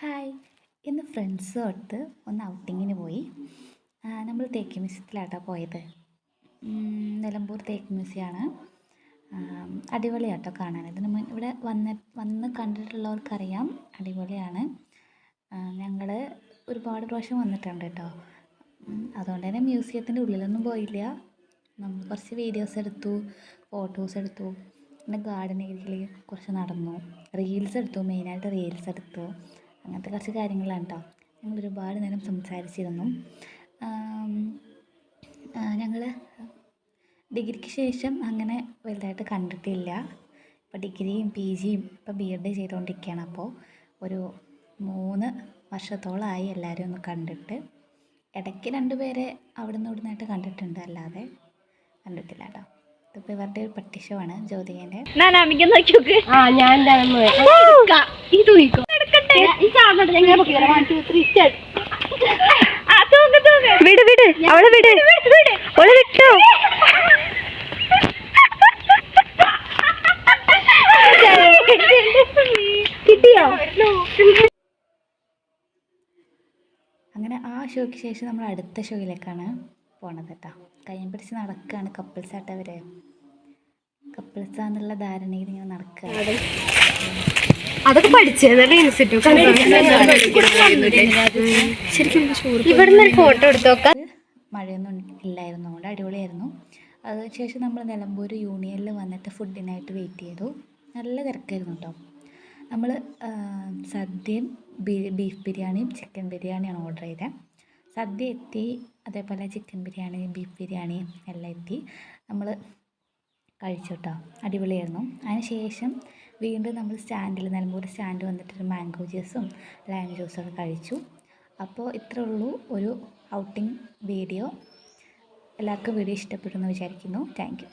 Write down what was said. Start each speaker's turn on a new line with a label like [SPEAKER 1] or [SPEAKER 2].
[SPEAKER 1] Hi. ഇന്ന് ഫ്രണ്ട്സുമൊത്ത് ഒന്ന് ഔട്ടിങ്ങിന് പോയി. നമ്മൾ തേക്ക് മ്യൂസിയത്തിലാട്ടോ പോയത്. നിലമ്പൂർ തേക്ക് മ്യൂസിയമാണ്. അടിപൊളിയാട്ടോ കാണാൻ. ഇവിടെ വന്ന് കണ്ടിട്ടുള്ളവർക്കറിയാം, അടിപൊളിയാണ്. ഞങ്ങൾ ഒരുപാട് പ്രാവശ്യം വന്നിട്ടുണ്ട് കേട്ടോ. അതുകൊണ്ട് തന്നെ മ്യൂസിയത്തിൻ്റെ ഉള്ളിലൊന്നും പോയില്ല. നമ്മൾ കുറച്ച് വീഡിയോസ് എടുത്തു, ഫോട്ടോസ് എടുത്തു. പിന്നെ ഗാർഡൻ ഏരിയയിൽ കുറച്ച് നടന്നു, റീൽസ് എടുത്തു. മെയിനായിട്ട് റീൽസ് എടുത്തു. അങ്ങനത്തെ കുറച്ച് കാര്യങ്ങളാണ് കേട്ടോ. ഞങ്ങൾ ഒരുപാട് നേരം സംസാരിച്ചിരുന്നു. ഞങ്ങൾ ഡിഗ്രിക്ക് ശേഷം അങ്ങനെ വലുതായിട്ട് കണ്ടിട്ടില്ല. ഇപ്പോൾ ഡിഗ്രിയും പി ജിയും ഇപ്പോൾ ബി എഡ് ചെയ്തുകൊണ്ടിരിക്കുകയാണ്. അപ്പോൾ ഒരു 3 വർഷത്തോളമായി എല്ലാവരും ഒന്ന് കണ്ടിട്ട്. ഇടയ്ക്ക് 2 പേരെ അവിടെ നിന്ന് ഇവിടുന്നായിട്ട് കണ്ടിട്ടുണ്ട്, അല്ലാതെ കണ്ടിട്ടില്ല കേട്ടോ. ഇതിപ്പോൾ ഇവരുടെ ഒരു പട്ടിഷമാണ്, ജ്യോതികേൻ്റെ.
[SPEAKER 2] വിട് വിട് അവളെ വിട്, അവളെ വിട്ടോ. കിട്ടിയോ?
[SPEAKER 1] അങ്ങനെ ആ ഷോയ്ക്ക് ശേഷം നമ്മൾ അടുത്ത ഷോയിലേക്കാണ് പോണത് കേട്ടോ. കയ്യും പിടിച്ച് നടക്കുകയാണ്. കപ്പിൾസായിട്ടവര് കപ്പിൾസാന്നുള്ള ധാരണയിൽ ഇങ്ങനെ നടക്കുകയാണ്.
[SPEAKER 2] അതൊക്കെ പഠിച്ചതല്ലേ ഇൻസ്റ്റിറ്റ്യൂട്ട്. ഇവിടുന്ന് ഒരു ഫോട്ടോ എടുത്ത് നോക്കാം.
[SPEAKER 1] മഴയൊന്നും ഇല്ലായിരുന്നു, അതുകൊണ്ട് അടിപൊളിയായിരുന്നു. അതിനുശേഷം നമ്മൾ നിലമ്പൂർ യൂണിയനിൽ വന്നിട്ട് ഫുഡിനായിട്ട് വെയിറ്റ് ചെയ്തു. നല്ല തിരക്കായിരുന്നു കേട്ടോ. നമ്മൾ സദ്യയും ബീഫ് ബിരിയാണിയും ചിക്കൻ ബിരിയാണിയാണ് ഓർഡർ ചെയ്തത്. സദ്യ എത്തി, അതേപോലെ ചിക്കൻ ബിരിയാണി, ബീഫ് ബിരിയാണി എല്ലാം എത്തി. നമ്മൾ കഴിച്ചു കേട്ടോ, അടിപൊളിയായിരുന്നു. അതിന് ശേഷം വീണ്ടും നമ്മൾ നിലമ്പൂർ സ്റ്റാൻഡ് വന്നിട്ടൊരു മാംഗോ ജ്യൂസും ലൈം ജ്യൂസൊക്കെ കഴിച്ചു. അപ്പോൾ ഇത്രേ ഉള്ളൂ ഒരു ഔട്ടിംഗ് വീഡിയോ. എല്ലാവർക്കും വീഡിയോ ഇഷ്ടപ്പെട്ടു എന്ന് വിചാരിക്കുന്നു. Thank you.